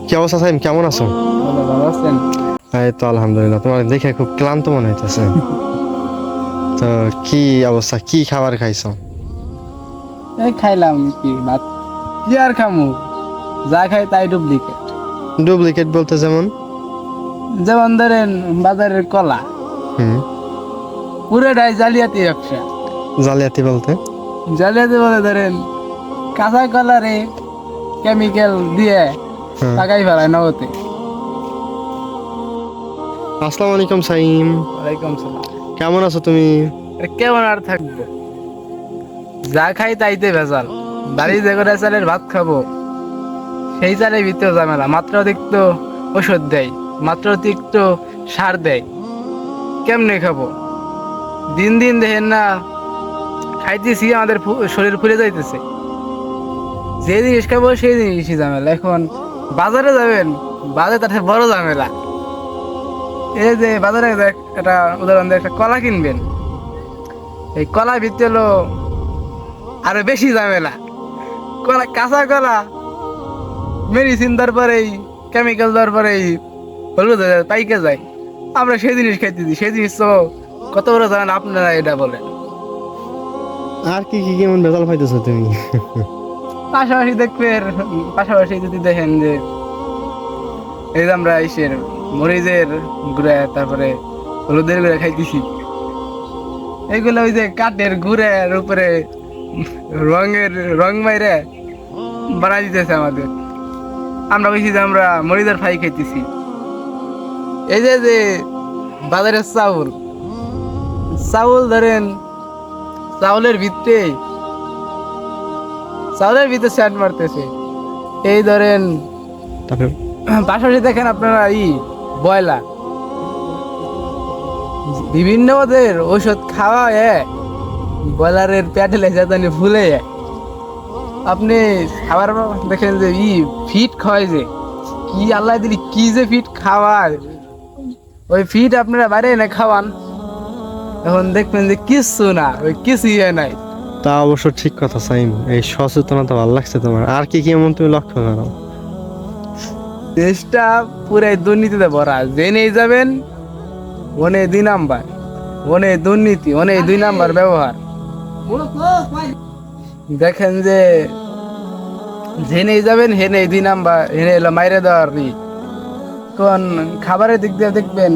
কি অবস্থা সাইম, কেমন আছো? ভালো আছেন? এই তো আলহামদুলিল্লাহ। তোমার দেখে খুব ক্লান্ত মনে হইতেছে। তো কি অবস্থা, কি খাবার খাইছো? এই খাইলাম কি ভাত, কি আর খামু, যা খাই তাই ডুপ্লিকেট। ডুপ্লিকেট বলতে যেমন? যেমন ধরেন বাজারের কলা হুম। পুরোটাই জালিয়াতি ব্যবসা। জালিয়াতি বলতে? জালিয়াতি বলে ধরেন কাঁচা কলারে কেমিক্যাল দিয়ে হ্যাঁ। টাকাই ফেলায় নগদে। আসসালামু আলাইকুম সাইম, ওয়ালাইকুম সালাম। কেমন আছো তুমি? কেমন আর থাকবো, যা খাই তাইতে ভেজাল। বাড়ি যে করে চালের ভাত খাবো সেই চালের ভিতরে ঝামেলা, মাত্র অতিরিক্ত ওষুধ দেয়, মাত্র অতিরিক্ত সার দেয়। কেমনে খাবো? দিন দিন দেখেন না, খাইতেছি আমাদের শরীর ফুলে যাইতেছে। যে জিনিস খাবো সেই জিনিসই ঝামেলা। এখন বাজারে যাবেন, বাজারে তার বড় ঝামেলা। এই যে বাজারে একটা উদাহরণ দিয়ে একটা কলা কিনবেন, এই কলা ভিতরে হলো আরো বেশি ঝামেলা। কলা, কাঁচা কলা মেডিসিন দেওয়ার পরেই, কেমিক্যাল দেওয়ার পরেই হলুদ হয়ে যায়, পাইকে যায়। আমরা সেই জিনিস খাইতেছি, সেই জিনিস তো কত বড় জানেন আপনারা, এটা বলেন। আর কি কি কেমন ভেজাল পাইতেছো তুমি? পাশাপাশি দেখবেন, পাশাপাশি যদি দেখেন যে এই যে আমরা ইসের মরিচের গুঁড়া, তারপরে হলুদের গুঁড়া খাইতেছি, এইগুলো ওই যে কাঠের গুঁড়ার উপরে রং মাইরে বানাই দিতেছে আমাদের। আমরা বলছি যে আমরা মরিচের ফ্রাই খাইতেছি। এই যে যে বাজারের চাউল, চাউল ধরেন চাউলের ভিতরে স্যান্ড মারতেছে। এই ধরেন তারপরে পাশাপাশি দেখেন আপনারা ব্রয়লার, বিভিন্ন ওদের ঔষধ খাওয়া ব্রয়লারের প্যাটেলে যাতে ফুলে যায়। আপনি খাবার দেখেন যে ফিট খাওয়ায়, যে কি আল্লাহ দিলি কি যে ফিট খাওয়ায়, ওই ফিট আপনারা বাইরে এনে খাওয়ান, এখন দেখবেন যে কিচ্ছু না, ওই কিছুই নাই। তা অবশ্য ঠিক কথা সাইম, এই সচেতনতা ভালো লাগছে তোমার। আর কি কি এমন তুমি লক্ষ্য করো? দেশটা পুরাই দুর্নীতিতে ভরা, জেনেই যাবেন ওনে 2 নাম্বার, ওনে দুর্নীতি, ওনে 2 নাম্বার ব্যবহার। দেখেন যে জেনেই যাবেন হেনে 2 নাম্বার, হেনে এলো মাইরে দেওয়ার। কোন খাবারের দিক দিয়ে দেখবেন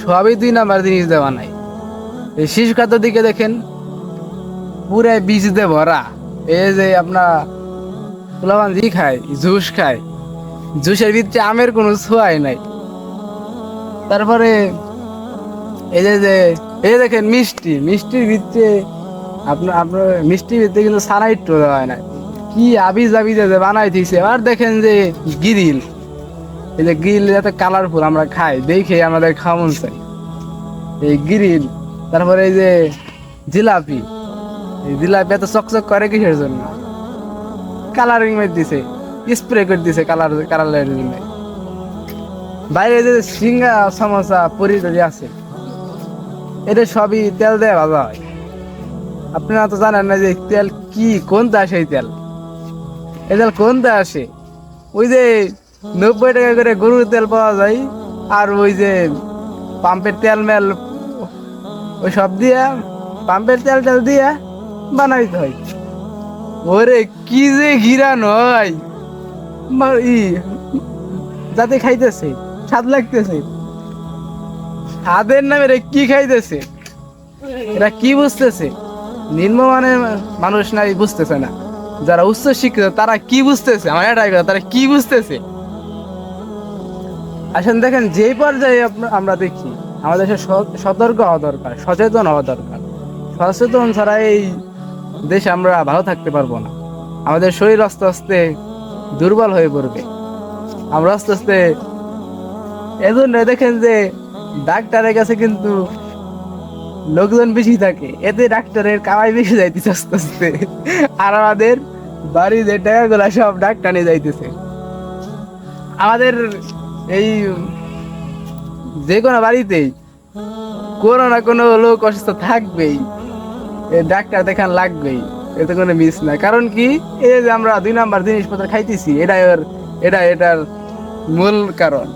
সবই 2 নাম্বার জিনিস দেওয়া নাই। এই শিশু খাদ্যের দিকে দেখেন পুরাই বীজ দিয়ে ভরা। এই যে আপনার পোলাপান জি খায়, জুস খায়, জুসের ভিতরে আমের কোনো ছোঁয়াই নাই। তারপরে এই যে যে এই দেখেন মিষ্টির ভিতরে আপনার মিষ্টির ভিতরে কিন্তু সানাইট্রো দেওয়া হয় না, কি আবিজ আবিজ যে বানাই দিয়েছে। আর দেখেন যে গ্রিল, এই যে গ্রিল এত কালারফুল আমরা খাই, দেখে আমাদের খাওয়া মন চাই এই গ্রিল। তারপরে এই যে জিলাপি, এই জিলাপি এত চকচক করে কিসের জন্য? কালারিং মেরে দিছে, স্প্রে করে দিছে কালারের জন্য। বাইরে যে সিঙ্গা সমোসা পুরি যদি আছে, এটা সবই তেল দিয়ে ভাজা হয়। আপনারা তো জানেন না যে তেল কি, কোনটা আসে এই তেল, এই তেল কোনটা আসে? ওই যে 90 টাকা করে গরুর তেল পাওয়া যায়, আর ওই যে পাম্পের তেল মেল, ওই সব দিয়া পাম্পের তেল দিয়া বানাইতে হয়। ওরে কি যে ঘিরা নয়, যাতে খাইতেছে স্বাদ লাগতেছে, স্বাদের নামে রে কি খাইতেছে, এরা কি বুঝতেছে? নিম্নমানের মানুষ নাই বুঝতেছে না, যারা উচ্চ শিক্ষিত তারা কি বুঝতেছে? আমার এটাই কথা, তারা কি বুঝতেছে? আসেন দেখেন যেই পর্যায়ে আমরা দেখি আমাদের দেশে সতর্ক হওয়া দরকার, সচেতন হওয়া দরকার। সচেতন ছাড়া এই দেশে আমরা ভালো থাকতে পারবো না। আমাদের শরীর আস্তে আস্তে দুর্বল হয়ে পড়বে। আমরা আস্তে আস্তে এজন্য দেখেন যে ডাক্তারের কাছে কিন্তু লোকজন বেশি থাকে, এতে ডাক্তারের কামাই বেশি যাইতেছে আস্তে আস্তে। আর আমাদের বাড়ি যে টাকাগুলা সব ডাক্তার নিয়ে যাইতেছে। আমাদের এই যে কোনো বাড়িতেই কোনো না কোনো লোক অসুস্থ থাকবেই, ডাক্তার দেখান লাগবেই, এতে কোনো মিস নাই। কারণ কি, এই যে আমরা 2 নাম্বার জিনিসপত্র খাইতেছি, এটা ওর এটার মূল কারণ।